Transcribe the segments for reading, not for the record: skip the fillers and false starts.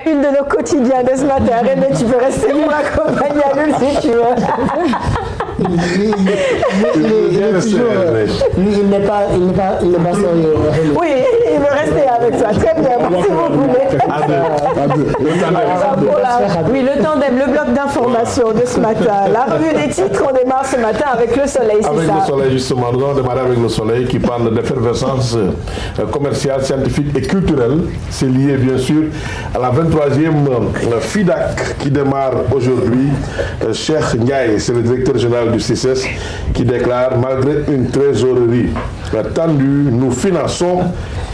Une de nos quotidiens de ce matin. René, tu peux rester pour accompagner à Lul si tu veux. Il n'est pas sérieux. Oui, il veut rester avec toi. Très bien, si vous voulez. Oui, le tandem, le bloc d'information de ce matin. La revue des titres, on démarre ce matin avec le soleil, c'est ça? Avec le soleil, justement. Nous allons démarrer avec le soleil qui parle d'effervescence commerciale, scientifique et culturelle. C'est lié, bien sûr, à la 23e FIDAC qui démarre aujourd'hui. Cheikh Ndiaye, c'est le directeur général du CICES, qui déclare: malgré une trésorerie tendue, nous finançons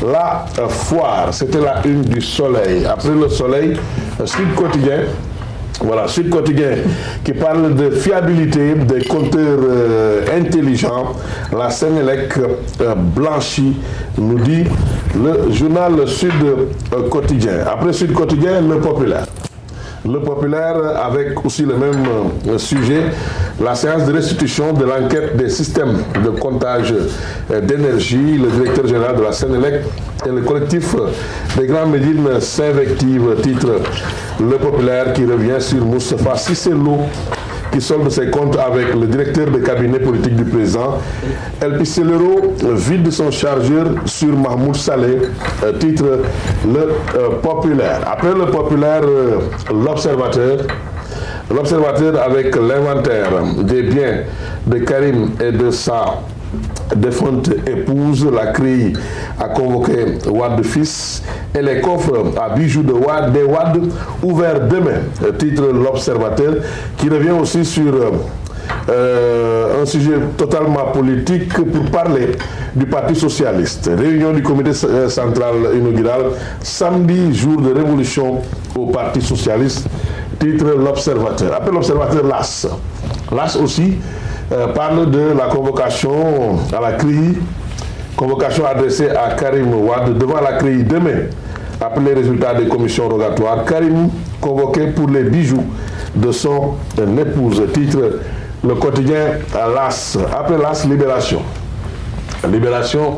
la foire. C'était la une du soleil. Après le soleil, Sud Quotidien. Voilà, Sud Quotidien qui parle de fiabilité des compteurs intelligents. La Sénélec blanchit, nous dit le journal Sud Quotidien. Après Sud Quotidien, le Populaire. Le Populaire avec aussi le même sujet, la séance de restitution de l'enquête des systèmes de comptage d'énergie. Le directeur général de la Sénélec et le collectif des Grandes Médines s'invectivent, titre Le Populaire, qui revient sur Moustapha Cissé Lo, qui solde ses comptes avec le directeur de cabinet politique du président. El Picellero vide son chargeur sur Mahmoud Saleh, titre Le Populaire. Après Le Populaire, l'Observateur. L'Observateur avec l'inventaire des biens de Karim et de sa défunte épouse. La CRI a convoqué Wade fils et les coffres à bijoux de Wade, des Wade ouverts demain, titre L'Observateur, qui revient aussi sur un sujet totalement politique pour parler du Parti Socialiste. Réunion du comité central inaugural samedi, jour de révolution au Parti Socialiste, titre L'Observateur. Après L'Observateur, l'As. L'As aussi parle de la convocation à la CRI, convocation adressée à Karim Wade devant la CRI demain. Après les résultats des commissions rogatoires, Karim convoqué pour les bijoux de son épouse, titre Le Quotidien l'As. Après l'As, Libération. Libération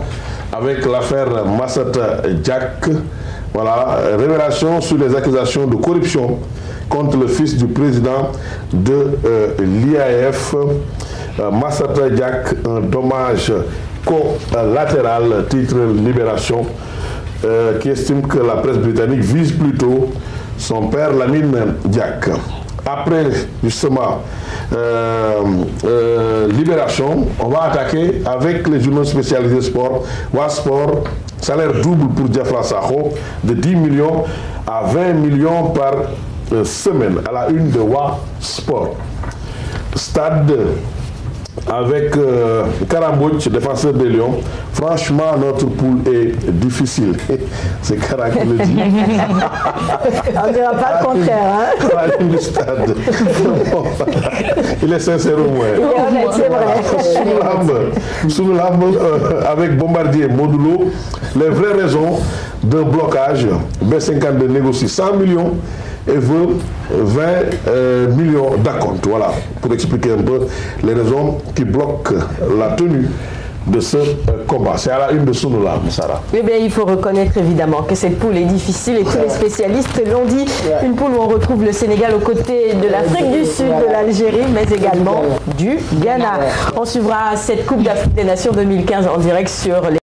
avec l'affaire Massata Diack. Voilà, révélation sur les accusations de corruption contre le fils du président de l'IAF. Massata Diack, un dommage collatéral, titre Libération, qui estime que la presse britannique vise plutôt son père Lamine Diack. Après, justement, Libération, on va attaquer avec les journaux spécialisés sport. Sport, salaire double pour Diafra Sakho, de 10 millions à 20 millions par semaine, à la une de Sport. Stade avec Karambouch, défenseur des Lions. Franchement, notre poule est difficile. C'est Kara qui le dit. On ne dira pas le contraire. Hein? La ligne du stade. Il est sincère au moins. Il est honnête, c'est vrai. Soumelambe avec Bombardier Modulo, les vraies raisons d'un blocage. B52 négocie 100 millions et veut 20 millions d'acompte. Voilà, pour expliquer un peu les raisons qui bloquent la tenue de ce combat. C'est à la une de Soumelambe, Sarah. Eh bien, il faut reconnaître évidemment que cette poule est difficile et tous les spécialistes l'ont dit. Une poule où on retrouve le Sénégal aux côtés de l'Afrique du Sud, de l'Algérie, mais également du Ghana. On suivra cette Coupe d'Afrique des Nations 2015 en direct sur les